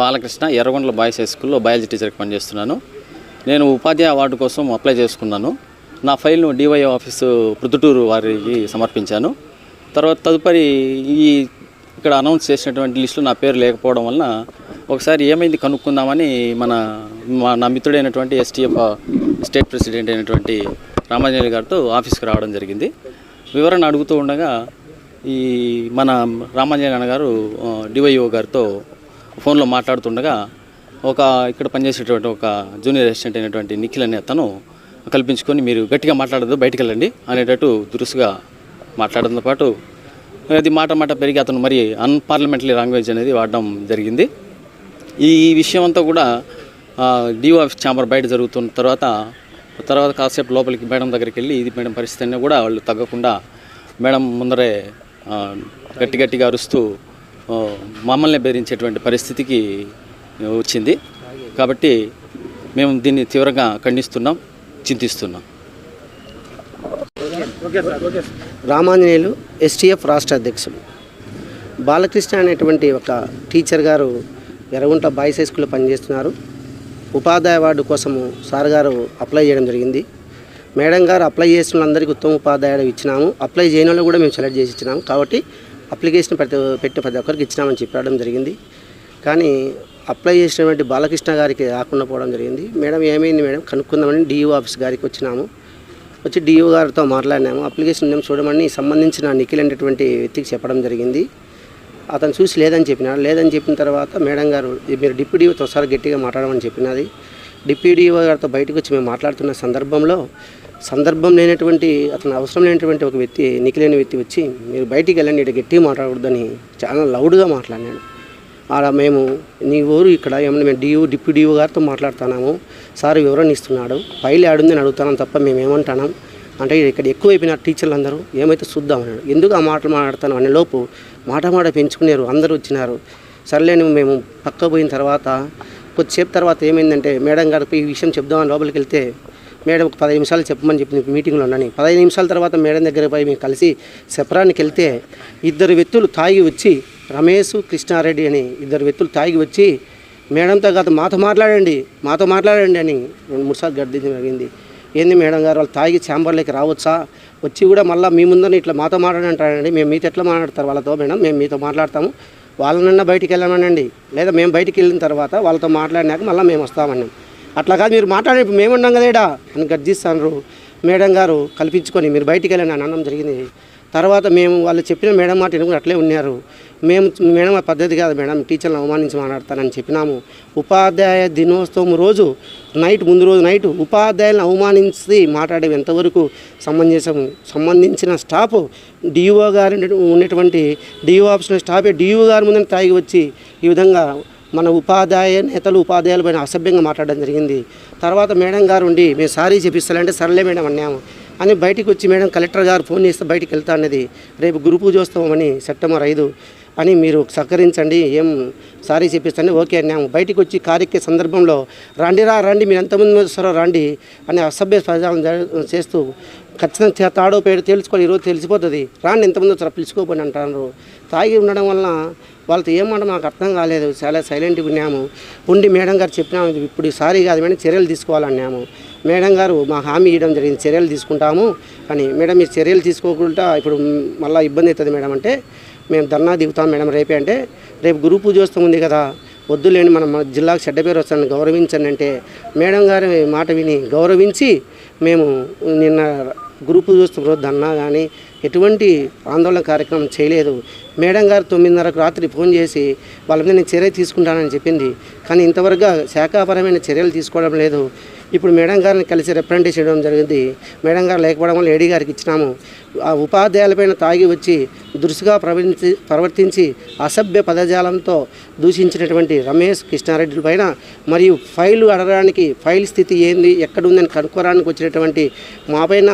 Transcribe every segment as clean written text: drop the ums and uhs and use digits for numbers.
Balakrishna ఎర్రగొండల boys high స్కూల్లో biology టీచర్కి పనిచేస్తున్నాను. నేను ఉపాధ్యాయ అవార్డు కోసం అప్లై చేసుకున్నాను. నా ఫైల్ను డివైఓ ఆఫీసు ప్రొద్దుటూరు వారికి సమర్పించాను. తదుపరి ఇక్కడ అనౌన్స్ చేసినటువంటి లిస్టులో నా పేరు లేకపోవడం వలన ఒకసారి ఏమైంది కనుక్కుందామని నా మిత్రుడైనటువంటి ఎస్టీఎఫ్ స్టేట్ ప్రెసిడెంట్ అయినటువంటి రామాంజనేయులు గారితో ఆఫీస్కి రావడం జరిగింది. వివరణ అడుగుతూ ఉండగా మన రామాంజనేయులు గారు డివైఓ గారితో ఫోన్లో మాట్లాడుతుండగా ఇక్కడ పనిచేసేటువంటి ఒక జూనియర్ అసిస్టెంట్ అయినటువంటి నిఖిల్ అనే అతను కల్పించుకొని మీరు గట్టిగా మాట్లాడదు బయటికి వెళ్ళండి అనేటట్టు దురుసుగా మాట్లాడడంతో పాటు అది మాట పెరిగి అతను మరి అన్పార్లమెంటరీ లాంగ్వేజ్ అనేది వాడడం జరిగింది. ఈ విషయం అంతా కూడా డిఓ ఆఫీస్ ఛాంబర్ బయట జరుగుతున్న తర్వాత కాసేపు లోపలికి మేడం దగ్గరికి వెళ్ళి ఇది మేడం పరిస్థితి అన్నీ కూడా వాళ్ళు తగ్గకుండా మేడం ముందరే గట్టిగా అరుస్తూ మమ్మల్ని బెదిరించేటువంటి పరిస్థితికి వచ్చింది. కాబట్టి మేము దీన్ని తీవ్రంగా ఖండిస్తున్నాం, చింతిస్తున్నాం. రామాంజనేయులు ఎస్టీఎఫ్ రాష్ట్ర అధ్యక్షులు. బాలకృష్ణ అనేటువంటి ఒక టీచర్ గారు ఎర్రగుంట బాయ్స్ హై స్కూల్లో పనిచేస్తున్నారు. ఉపాధ్యాయ అవార్డు కోసము సార్ గారు అప్లై చేయడం జరిగింది. మేడం గారు అప్లై చేసిన వాళ్ళందరికీ ఉత్తమ ఉపాధ్యాయుడు ఇచ్చినాము, అప్లై చేయని వాళ్ళు కూడా మేము సెలెక్ట్ చేసి ఇచ్చినాము. కాబట్టి అప్లికేషన్ ప్రతి ఒక్కరికి ఇచ్చినామని చెప్పడం జరిగింది. కానీ అప్లై చేసినటువంటి బాలకృష్ణ గారికి రాకుండా పోవడం జరిగింది. మేడం ఏమైంది మేడం కనుక్కుందామని డిఓ ఆఫీస్ గారికి వచ్చి డిఓ గారితో మాట్లాడినాము. అప్లికేషన్ మేము చూడమని సంబంధించిన నిఖిల్ అనేటువంటి వ్యక్తికి చెప్పడం జరిగింది. అతను చూసి లేదని చెప్పిన తర్వాత మేడం గారు మీరు డిప్యూటీ డిఓతో ఒకసారి గట్టిగా మాట్లాడమని చెప్పినది. డిప్యూటీ డిఓ గారితో బయటకు వచ్చి మేము మాట్లాడుతున్న సందర్భం లేనటువంటి అతను అవసరం లేనటువంటి ఒక వ్యక్తి నిఖిల్ అనే వ్యక్తి వచ్చి మీరు బయటికి వెళ్ళండి, ఇటు గట్టిగా మాట్లాడకూడదని చాలా లౌడ్గా మాట్లాడినాడు. అలా మేము నీ ఊరు ఇక్కడ ఏమన్నా మేము డిప్యూటీ డిఓ గారితో మాట్లాడుతున్నాము, సార్ వివరణ ఇస్తున్నాడు, ఫైల్ ఆడుందని అడుగుతున్నాం తప్ప మేము ఏమంటున్నాం అంటే ఇక్కడ ఎక్కువైపోయిన టీచర్లు అందరూ ఏమైతే చూద్దామన్నాడు. ఎందుకు ఆ మాటలు మాట్లాడుతాను అనే లోపు మాట పెంచుకున్నారు, అందరూ వచ్చినారు. సర్లేని మేము పక్క పోయిన తర్వాత కొద్దిసేపు తర్వాత ఏమైందంటే మేడం గారికి ఈ విషయం చెప్దామని లోపలికి వెళ్తే మేడం ఒక 15 నిమిషాలు చెప్పమని చెప్పింది మీటింగ్లో ఉన్నాను. 15 నిమిషాల తర్వాత మేడం దగ్గర పోయి మేము కలిసి సెపరానికి వెళ్తే ఇద్దరు వ్యక్తులు తాగి వచ్చి రమేష్ కృష్ణారెడ్డి అని ఇద్దరు వ్యక్తులు తాగి వచ్చి మేడంతో కాదు మాతో మాట్లాడండి అని 2-3 సార్లు గడ్డింది జరిగింది. ఏంది మేడం గారు వాళ్ళు తాగి ఛాంబర్లోకి రావచ్చా, వచ్చి కూడా మళ్ళీ మీ ముందర ఇట్లా మాతో మాట్లాడంటారండి, మేము మీతో ఎట్లా మాట్లాడతారు వాళ్ళతో మేడం, మేము మీతో మాట్లాడతాము, వాళ్ళనన్నా బయటికి వెళ్ళమనండి, లేదా మేము బయటికి వెళ్ళిన తర్వాత వాళ్ళతో మాట్లాడినాక మళ్ళీ మేము వస్తామన్నాం. అట్లా కాదు మీరు మాట్లాడే మేమున్నాం కదేడా అని గర్జిస్తాను. మేడం గారు కల్పించుకొని మీరు బయటికి వెళ్ళండి అని అనడం జరిగింది. తర్వాత మేము వాళ్ళు చెప్పిన మేడం మాట వినుకుని అట్లే ఉన్నారు. మేడం పద్ధతి కాదు మేడం, టీచర్లను అవమానించి మాట్లాడతానని చెప్పినాము. ఉపాధ్యాయ దినోత్సవం రోజు ముందు రోజు నైట్ ఉపాధ్యాయులను అవమానించి మాట్లాడేవి ఎంతవరకు సంబంధించిన స్టాఫ్ డిఓ గారు ఉన్నటువంటి డిఓ ఆఫీస్లో స్టాఫే డిఓ గారి ముందు తాగి వచ్చి ఈ విధంగా మన ఉపాధ్యాయ నేతలు ఉపాధ్యాయులపైన అసభ్యంగా మాట్లాడడం జరిగింది. తర్వాత మేడం గారు ఉండి మేము సారీ చెప్పిస్తానంటే సర్లే మేడం అన్నాము అని బయటికి వచ్చి మేడం కలెక్టర్ గారు ఫోన్ చేస్తే బయటికి వెళ్తా అన్నది. రేపు గురు పూజ వస్తామని సెప్టెంబర్ 5 అని మీరు సహకరించండి, ఏం సారీ చెప్పిస్తాండి ఓకే అన్నాము. బయటికి వచ్చి కార్యక్రమ సందర్భంలో రండి మీరు ఎంతమంది వస్తారో రండి అని అసభ్య పదాలను చేస్తూ ఖచ్చితంగా తాడో పేరు తెలుసుకోవాలి, ఈరోజు తెలిసిపోతుంది, రాండి ఎంతమంది వస్తారో పిలుచుకోపోయి అంటారు. తాగి ఉండడం వలన వాళ్ళతో ఏమంటే మాకు అర్థం కాలేదు, చాలా సైలెంట్గా ఉన్నాము. మేడం గారు చెప్పినాము ఇప్పుడు సారీ కాదు మేడం చర్యలు తీసుకోవాలన్నాము. మేడం గారు మా హామీ ఇవ్వడం జరిగింది, చర్యలు తీసుకుంటాము అని. మేడం మీరు చర్యలు తీసుకోకుండా ఇప్పుడు మళ్ళీ ఇబ్బంది అవుతుంది మేడం అంటే మేము ధర్నా దిగుతాం మేడం రేపే అంటే, రేపు గురు పూజ ఉంది కదా వద్దులేండి మన జిల్లాకు చెడ్డ పేరు వస్తాను గౌరవించండి అంటే మేడం గారి మాట విని గౌరవించి మేము నిన్న గురు పూజ రోజు ధర్నా కానీ ఎటువంటి ఆందోళన కార్యక్రమం చేయలేదు. మేడం గారు 9:30 రాత్రి ఫోన్ చేసి వాళ్ళ మీద నేను చర్య తీసుకుంటానని చెప్పింది, కానీ ఇంతవరకు శాఖాపరమైన చర్యలు తీసుకోవడం లేదు. ఇప్పుడు మేడం గారిని కలిసి రిప్రజెంటేషన్ ఇవ్వడం జరిగింది. మేడం గారు లేకపోవడం వల్ల ఏడీ గారికి ఇచ్చినాము. ఆ ఉపాధ్యాయులపైన తాగి వచ్చి దురుసుగా ప్రవర్తించి అసభ్య పదజాలంతో దూషించినటువంటి రమేష్ కృష్ణారెడ్డి పైన మరియు ఫైలు అడగడానికి ఫైల్ స్థితి ఏంది ఎక్కడుందని కనుక్కోవడానికి వచ్చినటువంటి మాపైన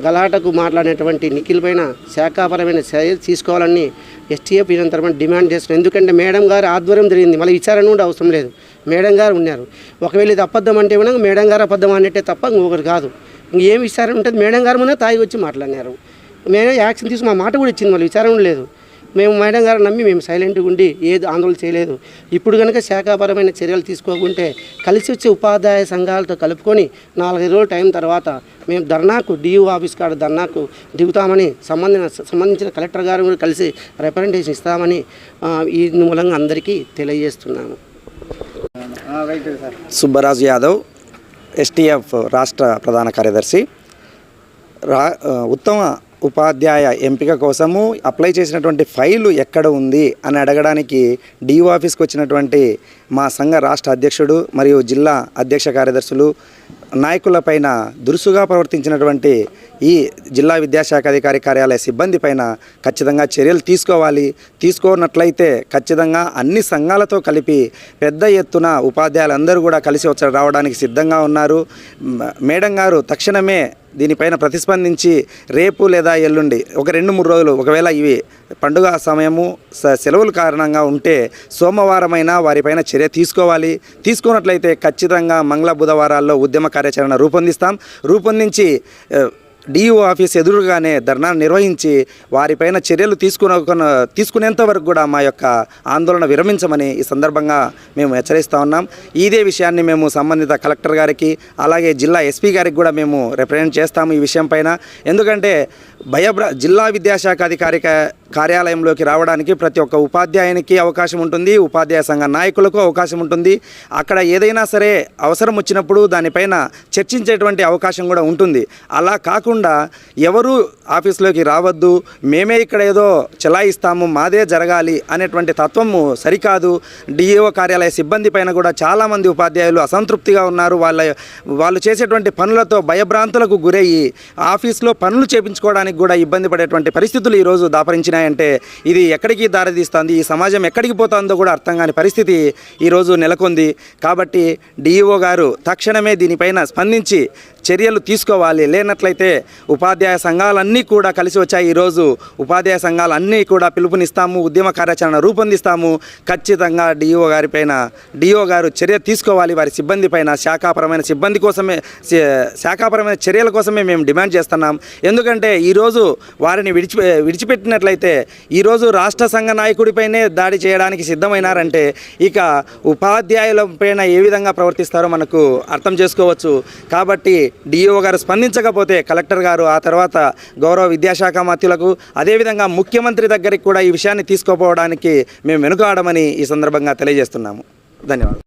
గలాటకు మాట్లాడినటువంటి నిఖిల్ పైన శాఖాపరమైన చర్యలు తీసుకోవాలని ఎస్టీఎఫ్ తరపున డిమాండ్ చేస్తున్నాం. ఎందుకంటే మేడం గారు ఆధ్వర్యం జరిగింది, మళ్ళీ విచారణ కూడా అవసరం లేదు, మేడం గారు ఉన్నారు. ఒకవేళ ఇది అబద్ధం అంటే కూడా మేడం గారు అబద్ధం అనేట్టే తప్ప ఇంకొకరు కాదు. ఇంకేం విచారణ ఉంటుంది, మేడం గారు ముందే తాగి వచ్చి మాట్లాడినారు. మేమే యాక్షన్ తీసుకు మా మాట కూడా ఇచ్చింది, మళ్ళీ విచారణ లేదు. మేము మేడం గారు నమ్మి మేము సైలెంట్గా ఉండి ఏది ఆందోళన చేయలేదు. ఇప్పుడు కనుక శాఖాపరమైన చర్యలు తీసుకోకుంటే కలిసి వచ్చే ఉపాధ్యాయ సంఘాలతో కలుపుకొని 4 రోజుల టైం తర్వాత మేము ధర్నాకు డియూ ఆఫీస్ కాడ ధర్నాకు దిగుతామని సంబంధించిన కలెక్టర్ గారు కూడా కలిసి రిప్రజెంటేషన్ ఇస్తామని ఈ మూలంగా అందరికీ తెలియజేస్తున్నాము. సుబ్బరాజు యాదవ్, ఎస్టీఎఫ్ రాష్ట్ర ప్రధాన కార్యదర్శి. ఉత్తమ ఉపాధ్యాయ ఎంపిక కోసము అప్లై చేసినటువంటి ఫైలు ఎక్కడ ఉంది అని అడగడానికి డిఓ ఆఫీస్కి వచ్చినటువంటి మా సంఘ రాష్ట్ర అధ్యక్షుడు మరియు జిల్లా అధ్యక్ష కార్యదర్శులు నాయకులపైన దురుసుగా ప్రవర్తించినటువంటి ఈ జిల్లా విద్యాశాఖ అధికారి కార్యాలయ సిబ్బంది పైన ఖచ్చితంగా చర్యలు తీసుకోవాలి. తీసుకోనట్లయితే ఖచ్చితంగా అన్ని సంఘాలతో కలిపి పెద్ద ఎత్తున ఉపాధ్యాయులందరూ కూడా కలిసి రావడానికి సిద్ధంగా ఉన్నారు. మేడం గారు తక్షణమే దీనిపైన ప్రతిస్పందించి రేపు లేదా ఎల్లుండి ఒక 2-3 రోజులు, ఒకవేళ ఇవి పండుగ సమయము సెలవుల కారణంగా ఉంటే సోమవారమైనా వారిపైన చర్య తీసుకోవాలి. తీసుకున్నట్లయితే ఖచ్చితంగా మంగళ బుధవారాల్లో ఉద్యమ కార్యాచరణ రూపొందించి డిఓ ఆఫీస్ ఎదురుగానే ధర్నా నిర్వహించి వారిపైన చర్యలు తీసుకునేంత వరకు కూడా మా యొక్క ఆందోళన విరమించమని ఈ సందర్భంగా మేము హెచ్చరిస్తూ ఉన్నాం. ఇదే విషయాన్ని మేము సంబంధిత కలెక్టర్ గారికి అలాగే జిల్లా ఎస్పీ గారికి కూడా మేము రిప్రజెంట్ చేస్తాము ఈ విషయం పైన. ఎందుకంటే జిల్లా విద్యాశాఖ అధికారి కార్యాలయంలోకి రావడానికి ప్రతి ఒక్క ఉపాధ్యాయునికి అవకాశం ఉంటుంది, ఉపాధ్యాయ సంఘ నాయకులకు అవకాశం ఉంటుంది. అక్కడ ఏదైనా సరే అవసరం వచ్చినప్పుడు దానిపైన చర్చించేటువంటి అవకాశం కూడా ఉంటుంది. అలా కాకుండా ఎవరు ఆఫీస్లోకి రావద్దు, మేమే ఇక్కడ ఏదో చెలాయిస్తాము, మాదే జరగాలి అనేటువంటి తత్వము సరికాదు. డిఏఓ కార్యాలయ సిబ్బంది పైన కూడా చాలామంది ఉపాధ్యాయులు అసంతృప్తిగా ఉన్నారు. వాళ్ళు చేసేటువంటి పనులతో భయభ్రాంతులకు గురయ్యి ఆఫీస్లో పనులు చేపించుకోవడానికి కూడా ఇబ్బంది పడేటువంటి పరిస్థితులు ఈరోజు దాపరించినాయంటే ఇది ఎక్కడికి దారితీస్తుంది, ఈ సమాజం ఎక్కడికి పోతుందో కూడా అర్థం కాని పరిస్థితి ఈరోజు నెలకొంది. కాబట్టి డిఈఓ గారు తక్షణమే దీనిపైన స్పందించి చర్యలు తీసుకోవాలి. లేనట్లయితే ఉపాధ్యాయ సంఘాలన్నీ కూడా కలిసి వచ్చాయి. ఈరోజు ఉపాధ్యాయ సంఘాలన్నీ కూడా పిలుపునిస్తాము, ఉద్యమ కార్యాచరణ రూపొందిస్తాము. ఖచ్చితంగా డిఓ గారు చర్య తీసుకోవాలి. వారి సిబ్బంది పైన శాఖాపరమైన చర్యల కోసమే మేము డిమాండ్ చేస్తున్నాం. ఎందుకంటే ఈరోజు వారిని విడిచిపెట్టినట్లయితే ఈరోజు రాష్ట్ర సంఘ నాయకుడిపైనే దాడి చేయడానికి సిద్ధమైనారంటే ఇక ఉపాధ్యాయుల పైన ఏ విధంగా ప్రవర్తిస్తారో మనకు అర్థం చేసుకోవచ్చు. కాబట్టి డిఓ గారు స్పందించకపోతే కలెక్టర్ గారు ఆ తర్వాత గౌరవ విద్యాశాఖ మంత్రులకు అదేవిధంగా ముఖ్యమంత్రి దగ్గరికి కూడా ఈ విషయాన్ని తీసుకోపోవడానికి మేము వెనుకాడమని ఈ సందర్భంగా తెలియజేస్తున్నాము. ధన్యవాదాలు.